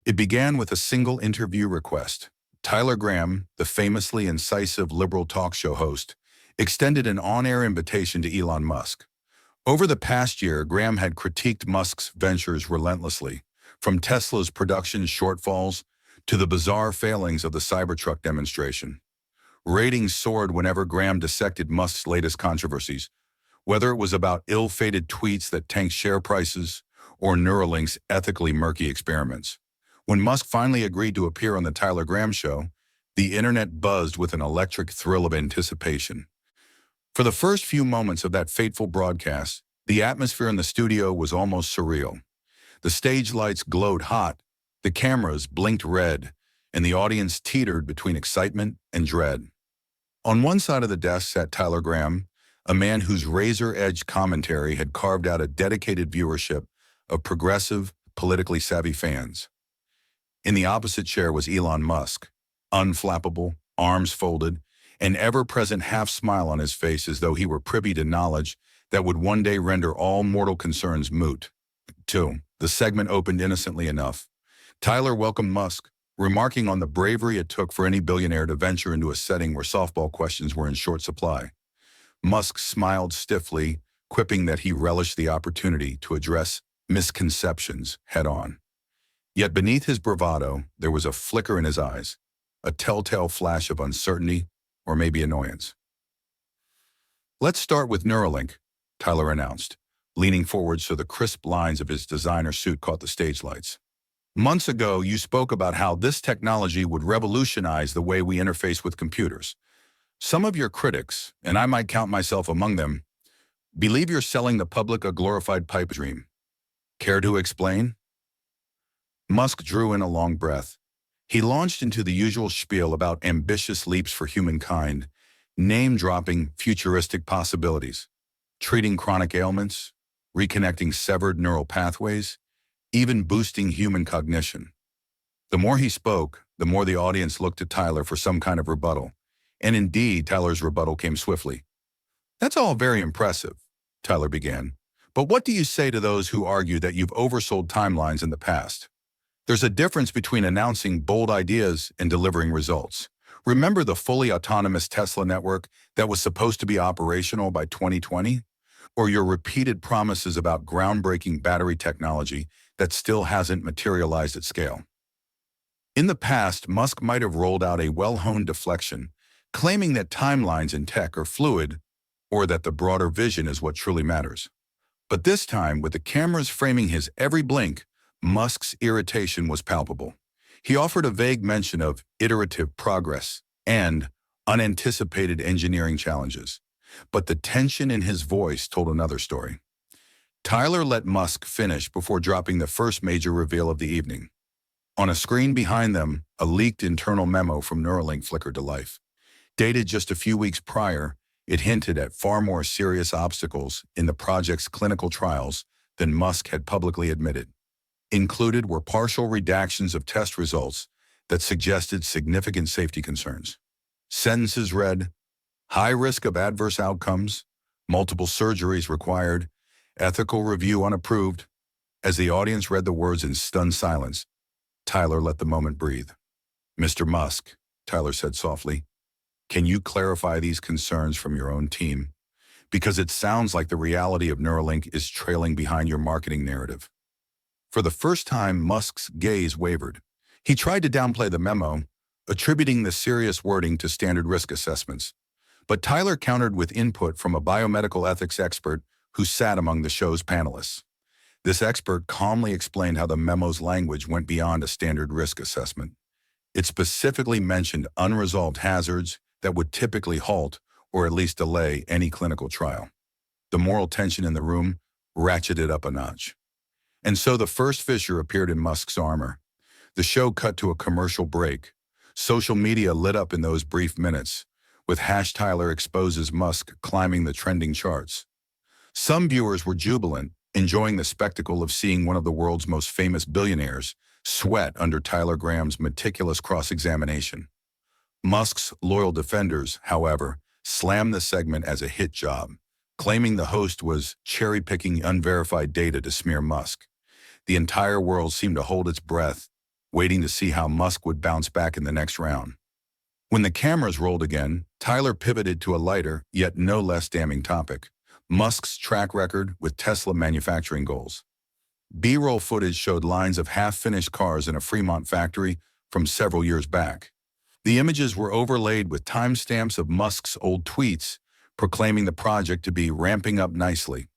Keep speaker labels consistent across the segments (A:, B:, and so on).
A: It began with a single interview request. Tyler Graham, the famously incisive liberal talk show host, extended an on-air invitation to Elon Musk. Over the past year, Graham had critiqued Musk's ventures relentlessly, from Tesla's production shortfalls to the bizarre failings of the Cybertruck demonstration. Ratings soared whenever Graham dissected Musk's latest controversies, whether it was about ill-fated tweets that tanked share prices or Neuralink's ethically murky experiments. When Musk finally agreed to appear on the Tyler Graham Show, the internet buzzed with an electric thrill of anticipation. For the first few moments of that fateful broadcast, the atmosphere in the studio was almost surreal. The stage lights glowed hot, the cameras blinked red, and the audience teetered between excitement and dread. On one side of the desk sat Tyler Graham, a man whose razor-edged commentary had carved out a dedicated viewership of progressive, politically savvy fans. In the opposite chair was Elon Musk, unflappable, arms folded, an ever-present half-smile on his face as though he were privy to knowledge that would one day render all mortal concerns moot. 2. The segment opened innocently enough. Tyler welcomed Musk, remarking on the bravery it took for any billionaire to venture into a setting where softball questions were in short supply. Musk smiled stiffly, quipping that he relished the opportunity to address misconceptions head-on. Yet beneath his bravado, there was a flicker in his eyes, a telltale flash of uncertainty or maybe annoyance. "Let's start with Neuralink," Tyler announced, leaning forward so the crisp lines of his designer suit caught the stage lights. "Months ago, you spoke about how this technology would revolutionize the way we interface with computers. Some of your critics, and I might count myself among them, believe you're selling the public a glorified pipe dream. Care to explain?" Musk drew in a long breath. He launched into the usual spiel about ambitious leaps for humankind, name-dropping futuristic possibilities, treating chronic ailments, reconnecting severed neural pathways, even boosting human cognition. The more he spoke, the more the audience looked at Tyler for some kind of rebuttal. And indeed, Tyler's rebuttal came swiftly. "That's all very impressive," Tyler began. "But what do you say to those who argue that you've oversold timelines in the past? There's a difference between announcing bold ideas and delivering results. Remember the fully autonomous Tesla network that was supposed to be operational by 2020? Or your repeated promises about groundbreaking battery technology that still hasn't materialized at scale?" In the past, Musk might have rolled out a well-honed deflection, claiming that timelines in tech are fluid or that the broader vision is what truly matters. But this time, with the cameras framing his every blink, Musk's irritation was palpable. He offered a vague mention of iterative progress and unanticipated engineering challenges. But the tension in his voice told another story. Tyler let Musk finish before dropping the first major reveal of the evening. On a screen behind them, a leaked internal memo from Neuralink flickered to life. Dated just a few weeks prior, it hinted at far more serious obstacles in the project's clinical trials than Musk had publicly admitted. Included were partial redactions of test results that suggested significant safety concerns. Sentences read, "High risk of adverse outcomes, multiple surgeries required, ethical review unapproved." As the audience read the words in stunned silence, Tyler let the moment breathe. "Mr. Musk," Tyler said softly, "can you clarify these concerns from your own team? Because it sounds like the reality of Neuralink is trailing behind your marketing narrative." For the first time, Musk's gaze wavered. He tried to downplay the memo, attributing the serious wording to standard risk assessments. But Tyler countered with input from a biomedical ethics expert who sat among the show's panelists. This expert calmly explained how the memo's language went beyond a standard risk assessment. It specifically mentioned unresolved hazards that would typically halt or at least delay any clinical trial. The moral tension in the room ratcheted up a notch. And so the first fissure appeared in Musk's armor. The show cut to a commercial break. Social media lit up in those brief minutes, with #Tyler exposes Musk climbing the trending charts. Some viewers were jubilant, enjoying the spectacle of seeing one of the world's most famous billionaires sweat under Tyler Graham's meticulous cross-examination. Musk's loyal defenders, however, slammed the segment as a hit job, claiming the host was cherry-picking unverified data to smear Musk. The entire world seemed to hold its breath waiting to see how Musk would bounce back in the next round. When the cameras rolled again, Tyler pivoted to a lighter, yet no less damning topic: Musk's track record with Tesla manufacturing goals. B-roll footage showed lines of half-finished cars in a Fremont factory from several years back. The images were overlaid with timestamps of Musk's old tweets, proclaiming the project to be ramping up nicely.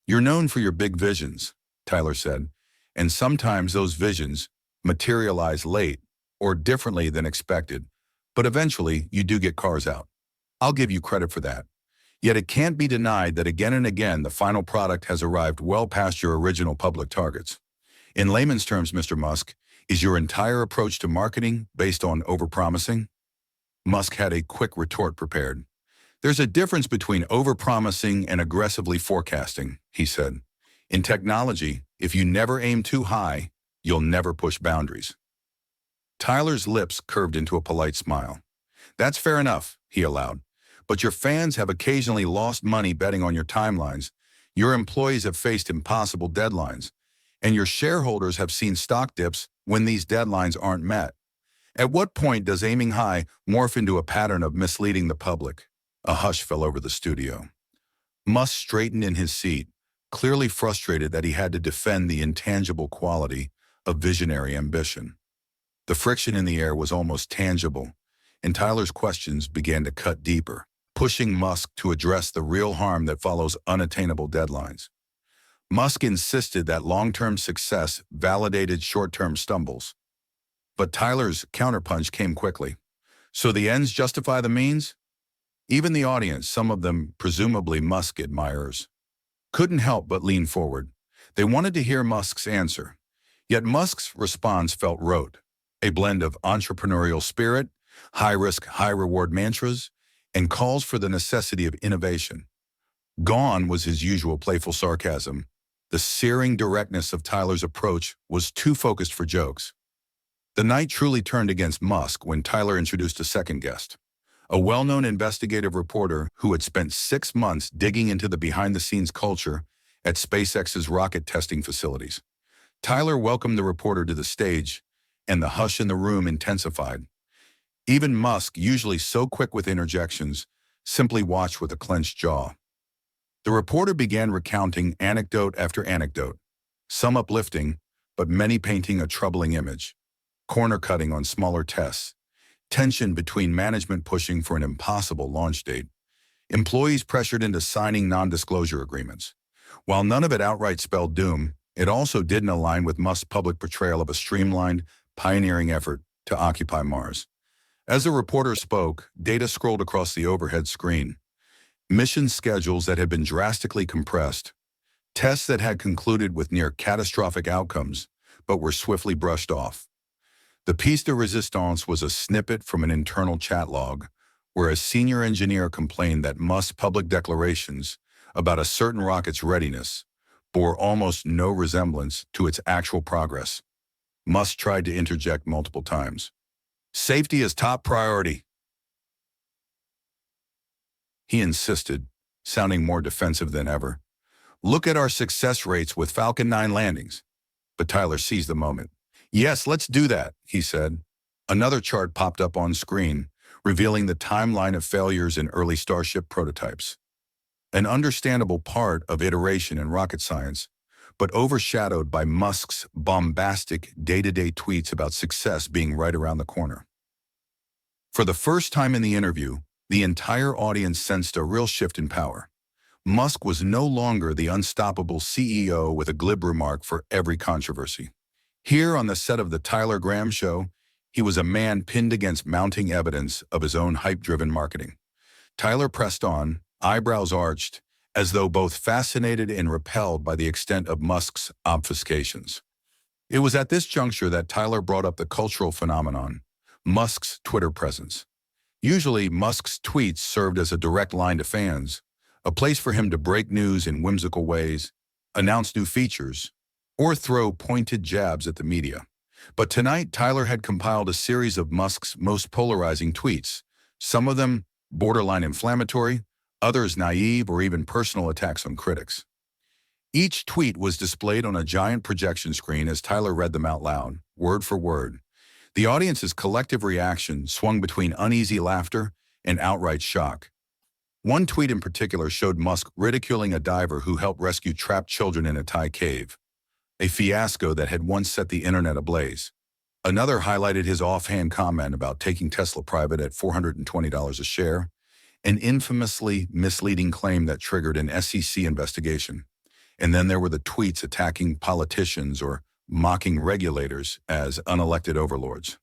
A: "You're known for your big visions," Tyler said, "and sometimes those visions materialize late or differently than expected, but eventually you do get cars out. I'll give you credit for that. Yet it can't be denied that again and again the final product has arrived well past your original public targets. In layman's terms, Mr. Musk, is your entire approach to marketing based on overpromising?" Musk had a quick retort prepared. "There's a difference between overpromising and aggressively forecasting," he said. "In technology, if you never aim too high, you'll never push boundaries." Tyler's lips curved into a polite smile. "That's fair enough," he allowed. "But your fans have occasionally lost money betting on your timelines, your employees have faced impossible deadlines, and your shareholders have seen stock dips when these deadlines aren't met. At what point does aiming high morph into a pattern of misleading the public?" A hush fell over the studio. Musk straightened in his seat, clearly frustrated that he had to defend the intangible quality of visionary ambition. The friction in the air was almost tangible, and Tyler's questions began to cut deeper, pushing Musk to address the real harm that follows unattainable deadlines. Musk insisted that long-term success validated short-term stumbles. But Tyler's counterpunch came quickly. "So the ends justify the means?" Even the audience, some of them presumably Musk admirers, couldn't help but lean forward. They wanted to hear Musk's answer. Yet Musk's response felt rote, a blend of entrepreneurial spirit, high-risk, high-reward mantras, and calls for the necessity of innovation. Gone was his usual playful sarcasm. The searing directness of Tyler's approach was too focused for jokes. The night truly turned against Musk when Tyler introduced a second guest, a well-known investigative reporter who had spent 6 months digging into the behind-the-scenes culture at SpaceX's rocket testing facilities. Tyler welcomed the reporter to the stage, and the hush in the room intensified. Even Musk, usually so quick with interjections, simply watched with a clenched jaw. The reporter began recounting anecdote after anecdote, some uplifting, but many painting a troubling image. Corner cutting on smaller tests, tension between management pushing for an impossible launch date, employees pressured into signing non-disclosure agreements. While none of it outright spelled doom, it also didn't align with Musk's public portrayal of a streamlined, pioneering effort to occupy Mars. As the reporter spoke, data scrolled across the overhead screen. Mission schedules that had been drastically compressed, tests that had concluded with near catastrophic outcomes, but were swiftly brushed off. The piece de resistance was a snippet from an internal chat log, where a senior engineer complained that Musk's public declarations about a certain rocket's readiness bore almost no resemblance to its actual progress. Musk tried to interject multiple times. "Safety is top priority," he insisted, sounding more defensive than ever. "Look at our success rates with Falcon 9 landings." But Tyler seized the moment. "Yes, let's do that," he said. Another chart popped up on screen, revealing the timeline of failures in early Starship prototypes. An understandable part of iteration in rocket science, but overshadowed by Musk's bombastic day-to-day tweets about success being right around the corner. For the first time in the interview, the entire audience sensed a real shift in power. Musk was no longer the unstoppable CEO with a glib remark for every controversy. Here on the set of the Tyler Graham Show, he was a man pinned against mounting evidence of his own hype-driven marketing. Tyler pressed on, eyebrows arched, as though both fascinated and repelled by the extent of Musk's obfuscations. It was at this juncture that Tyler brought up the cultural phenomenon, Musk's Twitter presence. Usually, Musk's tweets served as a direct line to fans, a place for him to break news in whimsical ways, announce new features, or throw pointed jabs at the media. But tonight, Tyler had compiled a series of Musk's most polarizing tweets, some of them borderline inflammatory, others naive or even personal attacks on critics. Each tweet was displayed on a giant projection screen as Tyler read them out loud, word for word. The audience's collective reaction swung between uneasy laughter and outright shock. One tweet in particular showed Musk ridiculing a diver who helped rescue trapped children in a Thai cave, a fiasco that had once set the internet ablaze. Another highlighted his offhand comment about taking Tesla private at $420 a share, an infamously misleading claim that triggered an SEC investigation. And then there were the tweets attacking politicians or mocking regulators as unelected overlords.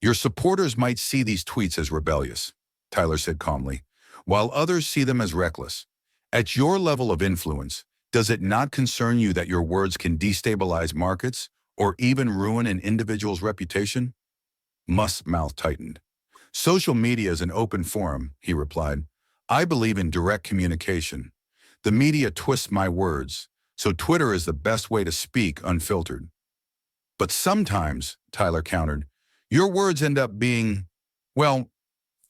A: Your supporters might see these tweets as rebellious, Tyler said calmly, while others see them as reckless. At your level of influence, does it not concern you that your words can destabilize markets or even ruin an individual's reputation? Musk's mouth tightened. Social media is an open forum, he replied. I believe in direct communication. The media twists my words, so Twitter is the best way to speak unfiltered. But sometimes, Tyler countered, your words end up being, well,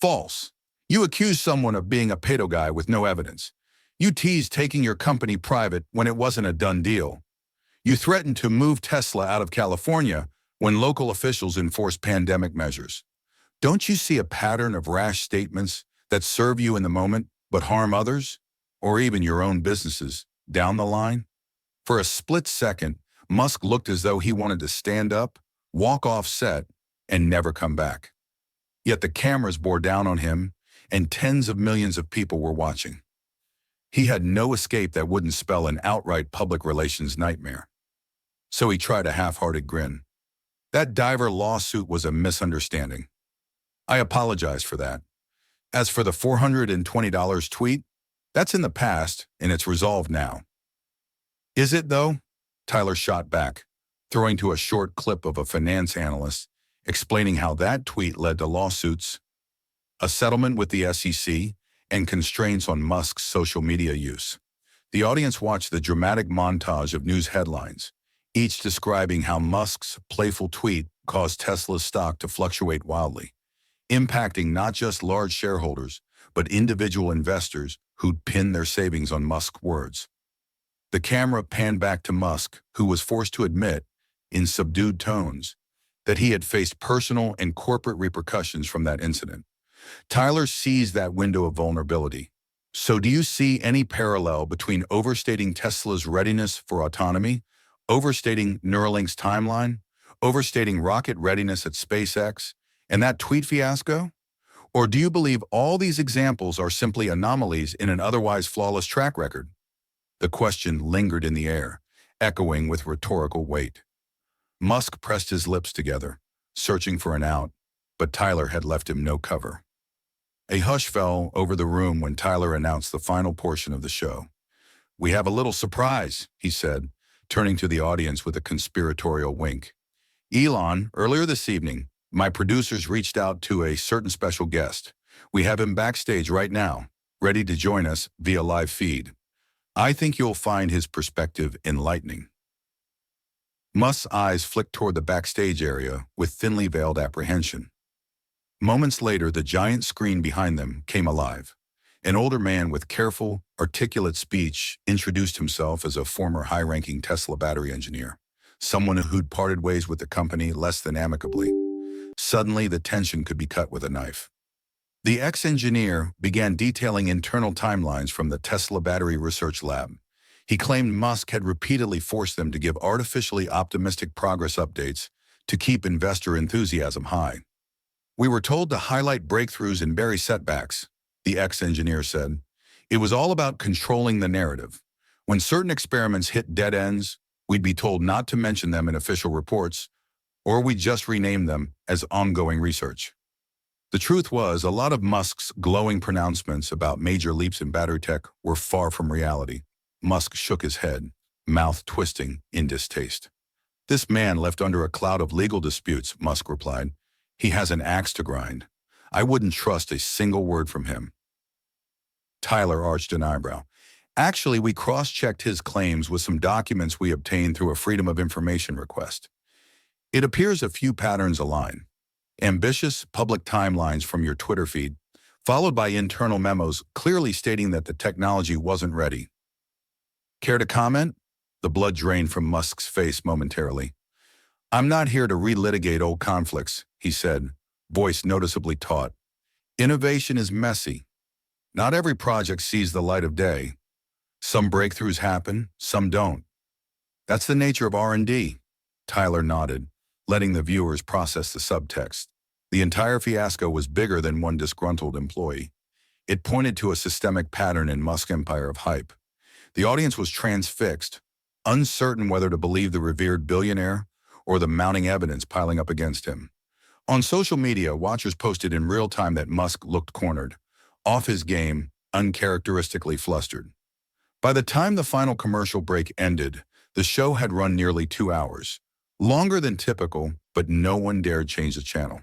A: false. You accuse someone of being a pedo guy with no evidence. You tease taking your company private when it wasn't a done deal. You threatened to move Tesla out of California when local officials enforced pandemic measures. Don't you see a pattern of rash statements that serve you in the moment but harm others, or even your own businesses, down the line? For a split second, Musk looked as though he wanted to stand up, walk off set, and never come back. Yet the cameras bore down on him, and tens of millions of people were watching. He had no escape that wouldn't spell an outright public relations nightmare. So he tried a half-hearted grin. That diver lawsuit was a misunderstanding. I apologize for that. As for the $420 tweet, that's in the past, and it's resolved now. Is it, though? Tyler shot back, throwing to a short clip of a finance analyst explaining how that tweet led to lawsuits, a settlement with the SEC, and constraints on Musk's social media use. The audience watched the dramatic montage of news headlines, each describing how Musk's playful tweet caused Tesla's stock to fluctuate wildly, impacting not just large shareholders, but individual investors who'd pinned their savings on Musk's words. The camera panned back to Musk, who was forced to admit, in subdued tones, that he had faced personal and corporate repercussions from that incident. Tyler seized that window of vulnerability. So do you see any parallel between overstating Tesla's readiness for autonomy, overstating Neuralink's timeline, overstating rocket readiness at SpaceX, and that tweet fiasco? Or do you believe all these examples are simply anomalies in an otherwise flawless track record? The question lingered in the air, echoing with rhetorical weight. Musk pressed his lips together, searching for an out, but Tyler had left him no cover. A hush fell over the room when Tyler announced the final portion of the show. We have a little surprise, he said, turning to the audience with a conspiratorial wink. Elon, earlier this evening, my producers reached out to a certain special guest. We have him backstage right now, ready to join us via live feed. I think you'll find his perspective enlightening. Musk's eyes flicked toward the backstage area with thinly veiled apprehension. Moments later, the giant screen behind them came alive. An older man with careful, articulate speech introduced himself as a former high-ranking Tesla battery engineer, someone who'd parted ways with the company less than amicably. Suddenly, the tension could be cut with a knife. The ex-engineer began detailing internal timelines from the Tesla battery research lab. He claimed Musk had repeatedly forced them to give artificially optimistic progress updates to keep investor enthusiasm high. We were told to highlight breakthroughs and bury setbacks, the ex-engineer said. It was all about controlling the narrative. When certain experiments hit dead ends, we'd be told not to mention them in official reports, or we'd just rename them as ongoing research. The truth was, a lot of Musk's glowing pronouncements about major leaps in battery tech were far from reality. Musk shook his head, mouth twisting in distaste. This man left under a cloud of legal disputes, Musk replied. He has an axe to grind. I wouldn't trust a single word from him. Tyler arched an eyebrow. Actually, we cross-checked his claims with some documents we obtained through a Freedom of Information request. It appears a few patterns align. Ambitious public timelines from your Twitter feed, followed by internal memos clearly stating that the technology wasn't ready. Care to comment? The blood drained from Musk's face momentarily. I'm not here to relitigate old conflicts, he said, voice noticeably taut. Innovation is messy. Not every project sees the light of day. Some breakthroughs happen, some don't. That's the nature of R&D. Tyler nodded, letting the viewers process the subtext. The entire fiasco was bigger than one disgruntled employee. It pointed to a systemic pattern in Musk's empire of hype. The audience was transfixed, uncertain whether to believe the revered billionaire or the mounting evidence piling up against him. On social media, watchers posted in real time that Musk looked cornered, off his game, uncharacteristically flustered. By the time the final commercial break ended, the show had run nearly 2 hours. Longer than typical, but no one dared change the channel.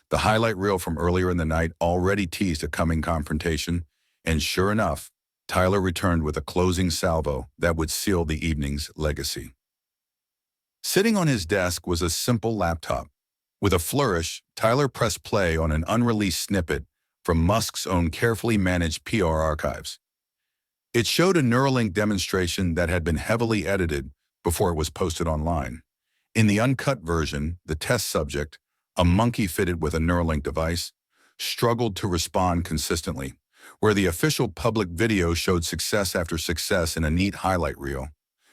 A: The highlight reel from earlier in the night already teased a coming confrontation, and sure enough, Tyler returned with a closing salvo that would seal the evening's legacy. Sitting on his desk was a simple laptop. With a flourish, Tyler pressed play on an unreleased snippet from Musk's own carefully managed PR archives. It showed a Neuralink demonstration that had been heavily edited before it was posted online. In the uncut version, the test subject, a monkey fitted with a Neuralink device, struggled to respond consistently, where the official public video showed success after success in a neat highlight reel.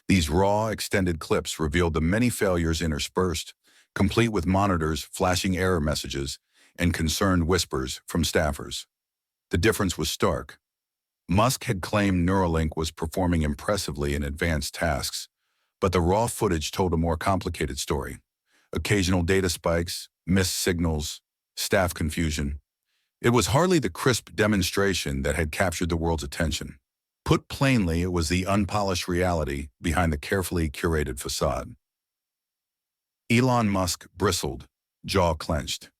A: These raw, extended clips revealed the many failures interspersed, complete with monitors flashing error messages and concerned whispers from staffers. The difference was stark. Musk had claimed Neuralink was performing impressively in advanced tasks, but the raw footage told a more complicated story. Occasional data spikes, missed signals, staff confusion. It was hardly the crisp demonstration that had captured the world's attention. Put plainly, it was the unpolished reality behind the carefully curated facade. Elon Musk bristled, jaw clenched.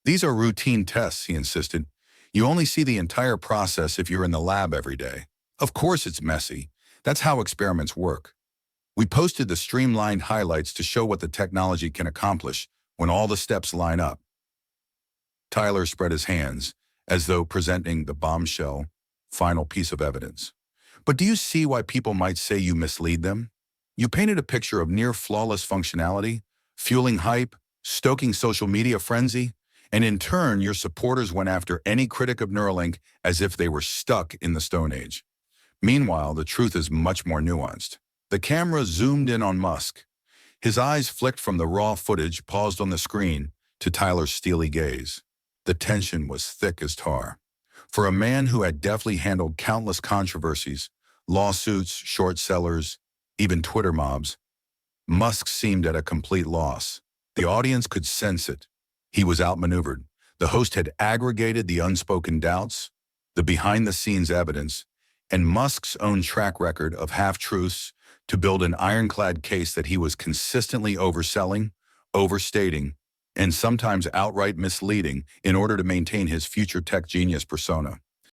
A: These are routine tests, he insisted. You only see the entire process if you're in the lab every day. Of course it's messy. That's how experiments work. We posted the streamlined highlights to show what the technology can accomplish when all the steps line up. Tyler spread his hands, as though presenting the bombshell, final piece of evidence. But do you see why people might say you mislead them? You painted a picture of near-flawless functionality, fueling hype, stoking social media frenzy, and in turn, your supporters went after any critic of Neuralink as if they were stuck in the Stone Age. Meanwhile, the truth is much more nuanced. The camera zoomed in on Musk. His eyes flicked from the raw footage paused on the screen to Tyler's steely gaze. The tension was thick as tar. For a man who had deftly handled countless controversies, lawsuits, short sellers, even Twitter mobs, Musk seemed at a complete loss. The audience could sense it. He was outmaneuvered. The host had aggregated the unspoken doubts, the behind-the-scenes evidence, and Musk's own track record of half-truths to build an ironclad case that he was consistently overselling, overstating, and sometimes outright misleading in order to maintain his future tech genius persona.